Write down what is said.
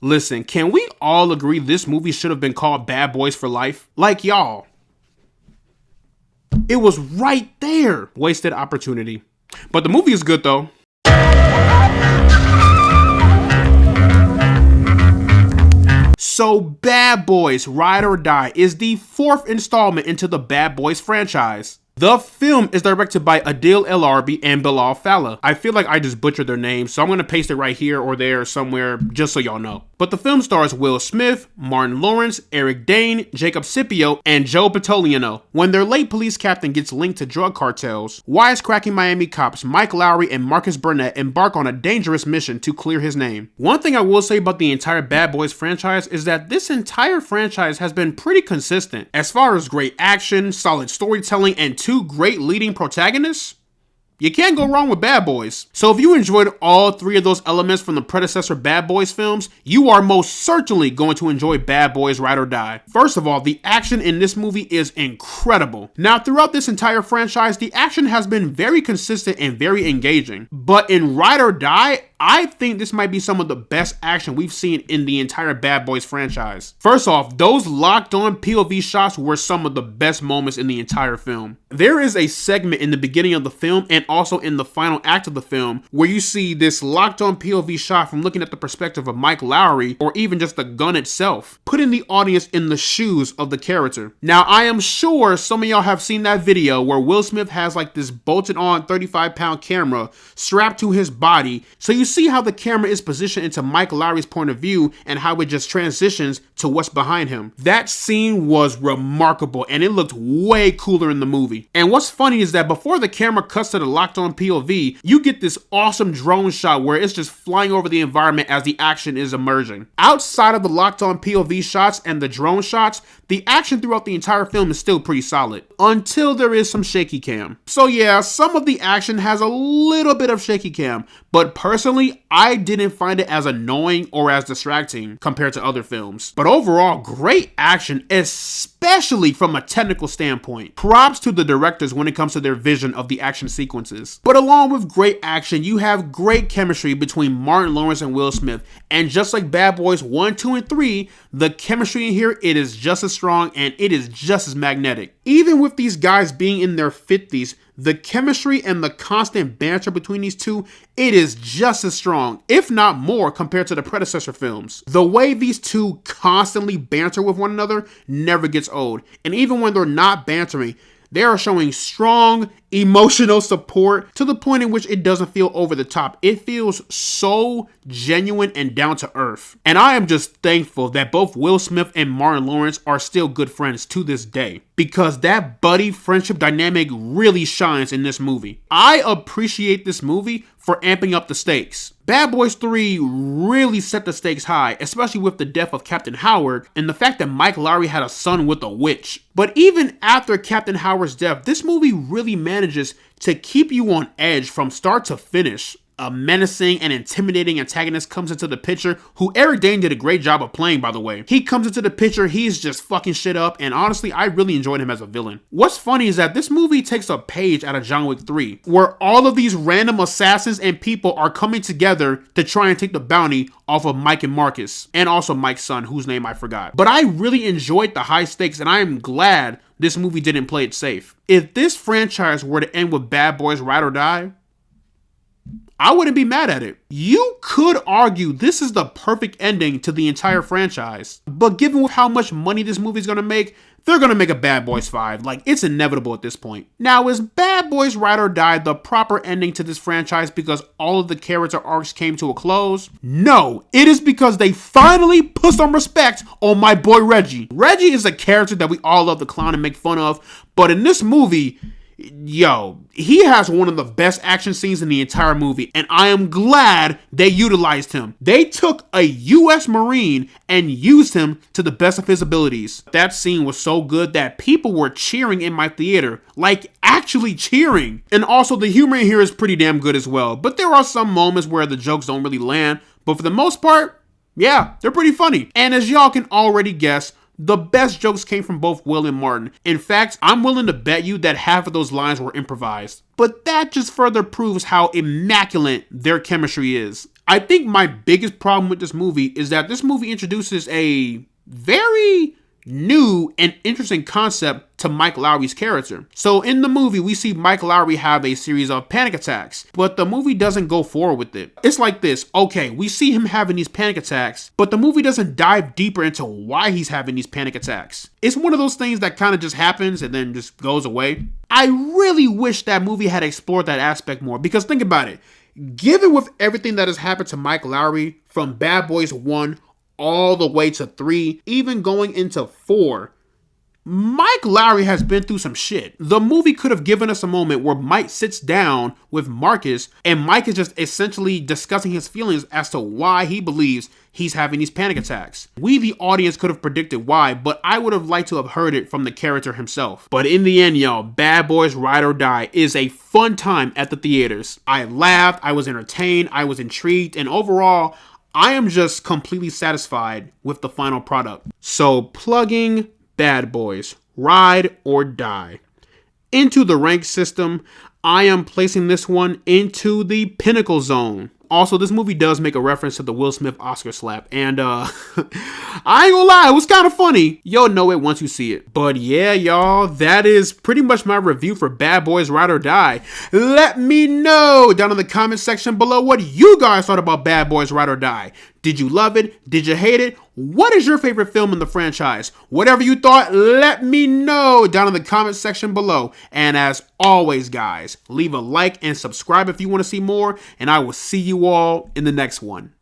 Listen, can we all agree this movie should have been called Bad Boys for Life? Like, y'all, it was right there. Wasted opportunity. But the movie is good though. So Bad Boys Ride or Die is the 4th installment into the Bad Boys franchise. The film is directed by Adil El Arbi and Bilal Fallah. I feel like I just butchered their names, so I'm going to paste it right here or there somewhere just so y'all know. But the film stars Will Smith, Martin Lawrence, Eric Dane, Jacob Scipio, and Joe Pantoliano. When their late police captain gets linked to drug cartels, wisecracking Miami cops Mike Lowrey and Marcus Burnett embark on a dangerous mission to clear his name. One thing I will say about the entire Bad Boys franchise is that this entire franchise has been pretty consistent. As far as great action, solid storytelling, and 2 great leading protagonists, you can't go wrong with Bad Boys. So if you enjoyed all 3 of those elements from the predecessor Bad Boys films, you are most certainly going to enjoy Bad Boys Ride or Die. First of all, the action in this movie is incredible. Now, throughout this entire franchise, the action has been very consistent and very engaging. But in Ride or Die, I think this might be some of the best action we've seen in the entire Bad Boys franchise. First off, those locked on POV shots were some of the best moments in the entire film. There is a segment in the beginning of the film and also in the final act of the film where you see this locked on POV shot from looking at the perspective of Mike Lowrey or even just the gun itself, putting the audience in the shoes of the character. Now, I am sure some of y'all have seen that video where Will Smith has like this bolted on 35-pound camera strapped to his body, so you see how the camera is positioned into Mike Lowrey's point of view and how it just transitions to what's behind him. That scene was remarkable and it looked way cooler in the movie. And what's funny is that before the camera cuts to the locked on POV, you get this awesome drone shot where it's just flying over the environment as the action is emerging. Outside of the locked on POV shots and the drone shots, the action throughout the entire film is still pretty solid, until there is some shaky cam. So yeah, some of the action has a little bit of shaky cam, but personally, I didn't find it as annoying or as distracting compared to other films. But overall, great action, especially from a technical standpoint. Props to the directors when it comes to their vision of the action sequences. But along with great action, you have great chemistry between Martin Lawrence and Will Smith. And just like Bad Boys 1, 2, and 3, the chemistry in here, it is just as strong and it is just as magnetic. Even with these guys being in their 50s, the chemistry and the constant banter between these two, it is just as strong, if not more, compared to the predecessor films. The way these two constantly banter with one another never gets old. And even when they're not bantering, they are showing strong emotional support to the point in which it doesn't feel over the top. It feels so genuine and down to earth. And I am just thankful that both Will Smith and Martin Lawrence are still good friends to this day, because that buddy friendship dynamic really shines in this movie. I appreciate this movie for amping up the stakes. Bad Boys 3 really set the stakes high, especially with the death of Captain Howard and the fact that Mike Lowrey had a son with a witch. But even after Captain Howard's death, this movie really manages to keep you on edge from start to finish. A menacing and intimidating antagonist comes into the picture, who Eric Dane did a great job of playing, by the way. He comes into the picture, he's just fucking shit up, and honestly, I really enjoyed him as a villain. What's funny is that this movie takes a page out of John Wick 3, where all of these random assassins and people are coming together to try and take the bounty off of Mike and Marcus, and also Mike's son, whose name I forgot. But I really enjoyed the high stakes, and I am glad this movie didn't play it safe. If this franchise were to end with Bad Boys Ride or Die, I wouldn't be mad at it. You could argue this is the perfect ending to the entire franchise. But given how much money this movie's gonna make, they're gonna make a Bad Boys 5. Like, it's inevitable at this point. Now, is Bad Boys Ride or Die the proper ending to this franchise because all of the character arcs came to a close? No, it is because they finally put some respect on my boy Reggie. Reggie is a character that we all love to clown and make fun of, but in this movie, yo, he has one of the best action scenes in the entire movie, and I am glad they utilized him. They took a U.S. Marine and used him to the best of his abilities. That scene was so good that people were cheering in my theater, like actually cheering. And also the humor in here is pretty damn good as well, but there are some moments where the jokes don't really land, but for the most part, yeah, they're pretty funny. And as y'all can already guess, the best jokes came from both Will and Martin. In fact, I'm willing to bet you that half of those lines were improvised. But that just further proves how immaculate their chemistry is. I think my biggest problem with this movie is that this movie introduces a very new and interesting concept to Mike Lowry's character. So in the movie, we see Mike Lowry have a series of panic attacks, but the movie doesn't go forward with it. It's like this. Okay, we see him having these panic attacks, but the movie doesn't dive deeper into why he's having these panic attacks. It's one of those things that kind of just happens and then just goes away. I really wish that movie had explored that aspect more, because think about it. Given with everything that has happened to Mike Lowry from Bad Boys 1 all the way to 3, even going into 4, Mike Lowry has been through some shit. The movie could have given us a moment where Mike sits down with Marcus and Mike is just essentially discussing his feelings as to why he believes he's having these panic attacks. We, the audience, could have predicted why, but I would have liked to have heard it from the character himself. But in the end, y'all, Bad Boys Ride or Die is a fun time at the theaters. I laughed, I was entertained, I was intrigued, and overall, I am just completely satisfied with the final product. So plugging Bad Boys Ride or Die into the rank system, I am placing this one into the pinnacle zone. Also, this movie does make a reference to the Will Smith Oscar slap, and I ain't gonna lie, it was kind of funny. You'll know it once you see it. But yeah, y'all, that is pretty much my review for Bad Boys Ride or Die. Let me know down in the comment section below what you guys thought about Bad Boys Ride or Die. Did you love it? Did you hate it? What is your favorite film in the franchise? Whatever you thought, let me know down in the comment section below. And as always, guys, leave a like and subscribe if you want to see more, and I will see you all in the next one.